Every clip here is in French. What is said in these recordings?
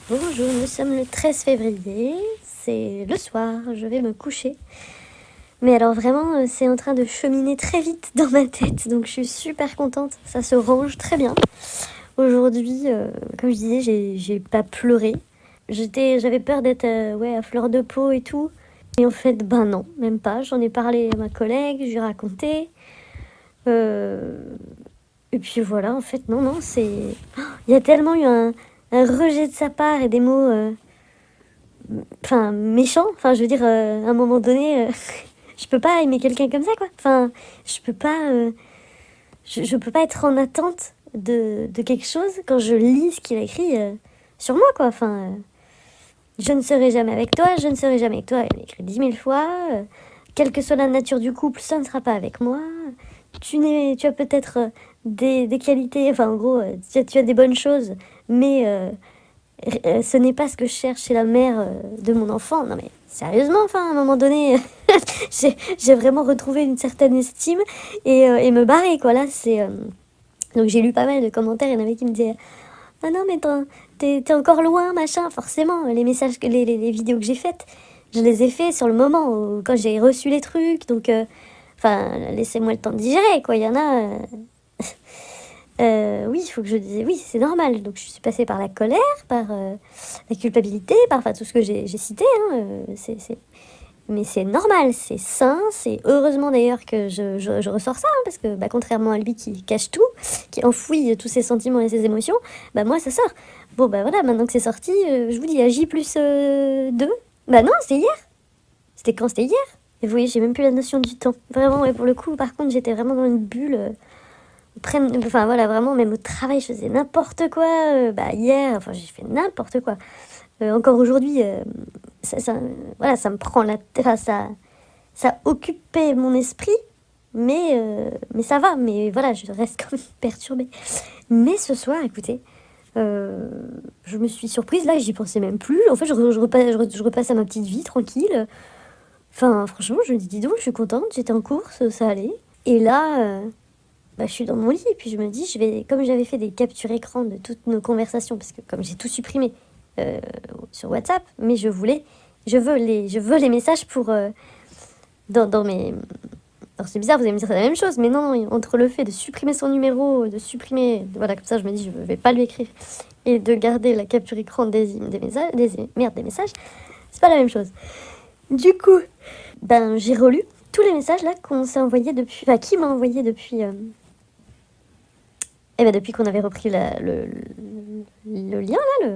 Bonjour, nous sommes le 13 février, c'est le soir, je vais me coucher. Mais alors vraiment, c'est en train de cheminer très vite dans ma tête, donc je suis super contente, ça se range très bien. Aujourd'hui, comme je disais, j'ai pas pleuré. J'avais peur d'être à fleur de peau et tout. Et en fait, ben non, même pas. J'en ai parlé à ma collègue, je lui ai raconté. Euh, et puis voilà, en fait, non, c'est... Il y a tellement eu un rejet de sa part et des mots... méchants. Enfin, je veux dire, à un moment donné, je peux pas aimer quelqu'un comme ça, quoi. Enfin, je peux pas... je peux pas être en attente de quelque chose quand je lis ce qu'il a écrit sur moi, quoi. Enfin... je ne serai jamais avec toi, je ne serai jamais avec toi. Il a écrit 10 000 fois. Quelle que soit la nature du couple, ça ne sera pas avec moi. Tu as peut-être des qualités, enfin en gros, tu as des bonnes choses, mais ce n'est pas ce que je cherche chez la mère de mon enfant. Non mais sérieusement, enfin à un moment donné, j'ai vraiment retrouvé une certaine estime et me barrer quoi. Là c'est donc j'ai lu pas mal de commentaires, il y en avait qui me disaient ah non mais t'es encore loin machin. Forcément les messages les vidéos que j'ai faites, je les ai fait sur le moment quand j'ai reçu les trucs, donc laissez-moi le temps de digérer quoi. Il y en a oui, il faut que je dise oui, c'est normal. Donc je suis passée par la colère, par la culpabilité, par tout ce que j'ai cité. Hein, mais c'est normal, c'est sain, c'est heureusement d'ailleurs que je ressors ça, hein, parce que contrairement à lui qui cache tout, qui enfouit tous ses sentiments et ses émotions, moi ça sort. Bon voilà, maintenant que c'est sorti, je vous dis, à J+2. Bah non, c'était hier. C'était quand? C'était hier. Et vous voyez, j'ai même plus la notion du temps. Vraiment, et pour le coup, par contre, j'étais vraiment dans une bulle. Enfin voilà, vraiment, même au travail, je faisais n'importe quoi. Hier, enfin, j'ai fait n'importe quoi. Encore aujourd'hui, voilà, ça me prend la tête. Enfin, ça occupait mon esprit, mais ça va. Mais voilà, je reste quand même perturbée. Mais ce soir, écoutez, je me suis surprise. Là, j'y pensais même plus. En fait, je repasse à ma petite vie tranquille. Enfin, franchement, je me dis donc, je suis contente. J'étais en course, ça allait. Et là. Je suis dans mon lit et puis je me dis, comme j'avais fait des captures écran de toutes nos conversations, parce que comme j'ai tout supprimé euh, sur WhatsApp, mais je veux les messages pour dans mes. Alors c'est bizarre, vous allez me dire c'est la même chose, mais non, entre le fait de supprimer son numéro, de supprimer, voilà, comme ça je me dis je vais pas lui écrire, et de garder la capture écran des messages, des messages, c'est pas la même chose. Du coup, j'ai relu tous les messages là qu'on s'est envoyés depuis, enfin qui m'a envoyé depuis. Depuis qu'on avait repris le lien, là,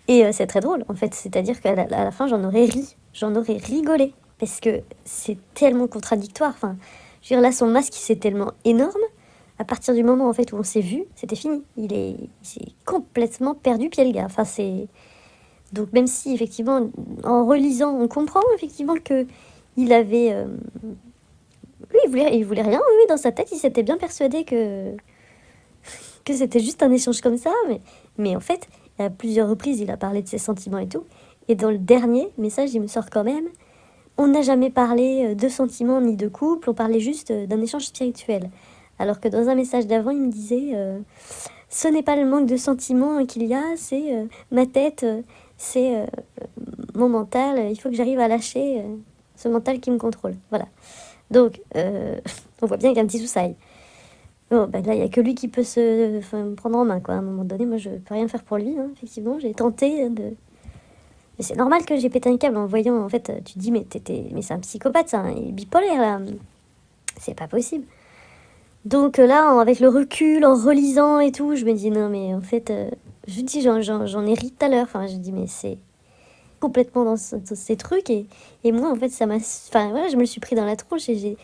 Et c'est très drôle, en fait. C'est-à-dire qu'à la fin, j'en aurais ri. J'en aurais rigolé. Parce que c'est tellement contradictoire. Enfin, je veux dire, là, son masque, c'est tellement énorme. À partir du moment, en fait, où on s'est vu, c'était fini. Il s'est complètement perdu pied, le gars. Enfin, c'est... Donc, même si, effectivement, en relisant, on comprend, effectivement, que il avait... Oui, il voulait rien. Oui, dans sa tête, il s'était bien persuadé que c'était juste un échange comme ça, mais en fait, à plusieurs reprises, il a parlé de ses sentiments et tout. Et dans le dernier message, il me sort quand même, on n'a jamais parlé de sentiments ni de couple, on parlait juste d'un échange spirituel. Alors que dans un message d'avant, il me disait, ce n'est pas le manque de sentiments qu'il y a, c'est ma tête, c'est mon mental, il faut que j'arrive à lâcher ce mental qui me contrôle. Voilà. Donc, on voit bien qu'il y a un petit souci. Bon, là, il n'y a que lui qui peut me prendre en main, quoi. À un moment donné, moi, je peux rien faire pour lui, hein, effectivement. J'ai tenté de... Mais c'est normal que j'ai pété un câble en voyant, en fait, tu te dis, mais c'est un psychopathe, ça, hein, il est bipolaire, là. C'est pas possible. Donc là, avec le recul, en relisant et tout, je me dis, non, mais en fait, je dis, j'en ai ri tout à l'heure. Enfin, je dis, mais c'est complètement dans ces trucs. Et moi, en fait, ça m'a... Enfin, voilà, je me le suis pris dans la tronche et j'ai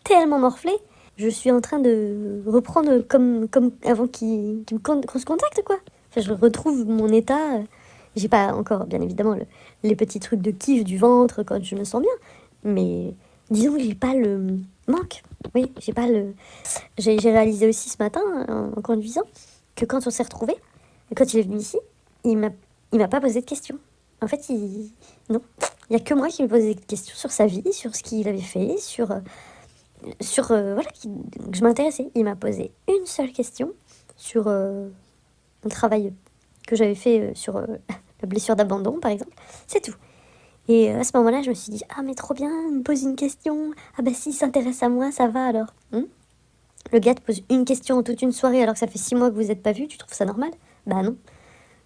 tellement morflé. Je suis en train de reprendre comme avant qu'on se contacte, quoi. Enfin, je retrouve mon état. J'ai pas encore, bien évidemment, les petits trucs de kiff du ventre quand je me sens bien. Mais disons que j'ai pas le manque. Oui, j'ai pas le... J'ai réalisé aussi ce matin, en conduisant, que quand on s'est retrouvés, quand il est venu ici, il m'a pas posé de questions. En fait, non. Il y a que moi qui me posais des questions sur sa vie, sur ce qu'il avait fait, voilà, que je m'intéressais. Il m'a posé une seule question sur mon travail que j'avais fait sur la blessure d'abandon, par exemple. C'est tout. Et à ce moment-là, je me suis dit, ah mais trop bien, il me pose une question. Ah bah s'il s'intéresse à moi, ça va alors. Le gars te pose une question toute une soirée alors que ça fait 6 mois que vous n'êtes pas vus, tu trouves ça normal? Bah non.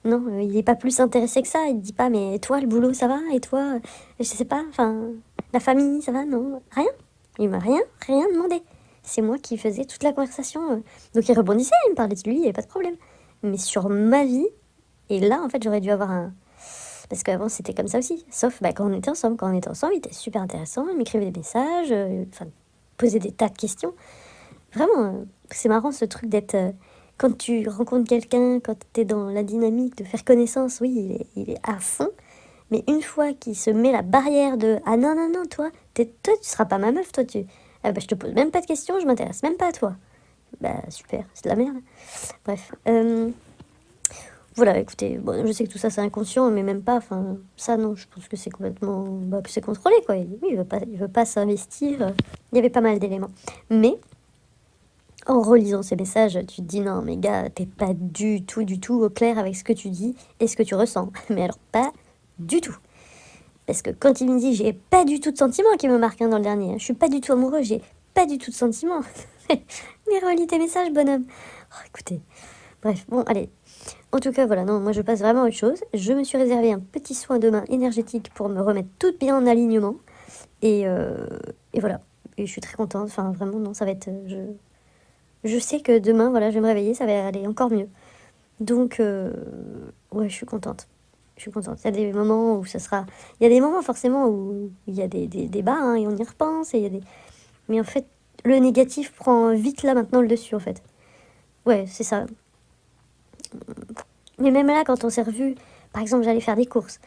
Non, il est pas plus intéressé que ça. Il te dit pas, mais toi, le boulot, ça va? Et toi, je sais pas, enfin, la famille, ça va? Non, rien. Il m'a rien demandé. C'est moi qui faisais toute la conversation. Donc il rebondissait, il me parlait de lui, il n'y avait pas de problème. Mais sur ma vie, et là, en fait, j'aurais dû avoir un... Parce qu'avant, c'était comme ça aussi. Sauf bah, quand on était ensemble. Quand on était ensemble, il était super intéressant. Il m'écrivait des messages, enfin, posait des tas de questions. Vraiment, c'est marrant ce truc d'être... quand tu rencontres quelqu'un, quand tu es dans la dynamique de faire connaissance, oui, il est à fond. Mais une fois qu'il se met la barrière de ah non, non, non, toi, tu seras pas ma meuf, toi, bah, je te pose même pas de questions, je m'intéresse même pas à toi. Bah super, c'est de la merde. Bref. Voilà, écoutez, bon, je sais que tout ça c'est inconscient, mais même pas, enfin, ça non, je pense que c'est complètement, bah, que c'est contrôlé, quoi. Oui, il veut pas s'investir. Il y avait pas mal d'éléments. Mais, en relisant ces messages, tu te dis non, mais gars, t'es pas du tout au clair avec ce que tu dis et ce que tu ressens. Mais alors, pas du tout. Parce que quand il me dit j'ai pas du tout de sentiments qui me marquent dans le dernier, je suis pas du tout amoureux, j'ai pas du tout de sentiments. Mais relis tes messages, bonhomme. Oh, écoutez, bref, bon, allez. En tout cas, voilà, non, moi je passe vraiment à autre chose. Je me suis réservé un petit soin de main énergétique pour me remettre toute bien en alignement. Et voilà. Et je suis très contente. Enfin, vraiment, non, ça va être... je sais que demain, voilà, je vais me réveiller, ça va aller encore mieux. Donc, ouais, je suis contente. Je suis contente. Il y a des moments où ça sera... Il y a des moments, forcément, où il y a des débats, hein, et on y repense. Et il y a des... Mais en fait, le négatif prend vite, là, maintenant, le dessus, en fait. Ouais, c'est ça. Mais même là, quand on s'est revus, par exemple, j'allais faire des courses.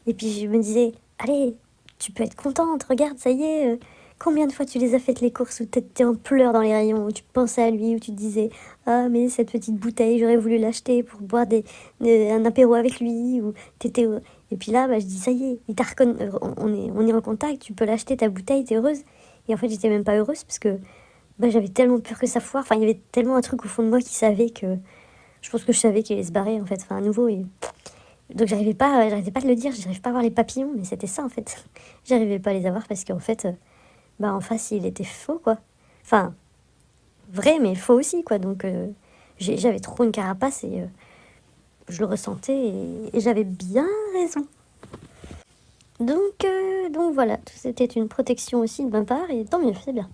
Et puis je me disais, allez, tu peux être contente, regarde, ça y est. Combien de fois tu les as faites les courses où t'étais en pleurs dans les rayons, où tu pensais à lui, où tu te disais, ah mais cette petite bouteille, j'aurais voulu l'acheter pour boire un apéro avec lui, ou t'étais... Et puis là, bah, je dis, ça y est, on est en contact, tu peux l'acheter ta bouteille, t'es heureuse. Et en fait, j'étais même pas heureuse parce que bah, j'avais tellement peur que ça foire. Enfin, il y avait tellement un truc au fond de moi qui savait que... Je pense que je savais qu'il allait se barrer, en fait, enfin, à nouveau. Et... Donc, j'arrivais pas de le dire, j'arrivais pas à voir les papillons, mais c'était ça, en fait. J'arrivais pas à les avoir parce qu'en fait, bah, en face, il était faux, quoi. Enfin, vrai, mais faux aussi, quoi. Donc, j'avais trop une carapace et je le ressentais et j'avais bien raison. Donc voilà, c'était une protection aussi de ma part et tant mieux, c'est bien.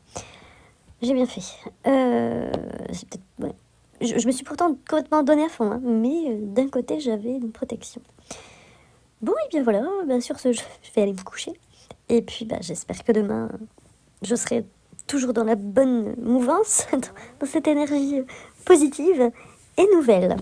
J'ai bien fait. C'est peut-être... Ouais. Je me suis pourtant complètement donnée à fond, hein, mais d'un côté, j'avais une protection. Bon, et bien voilà, bien sûr, je vais aller me coucher. Et puis, bah, j'espère que demain, je serai toujours dans la bonne mouvance, dans cette énergie positive et nouvelle.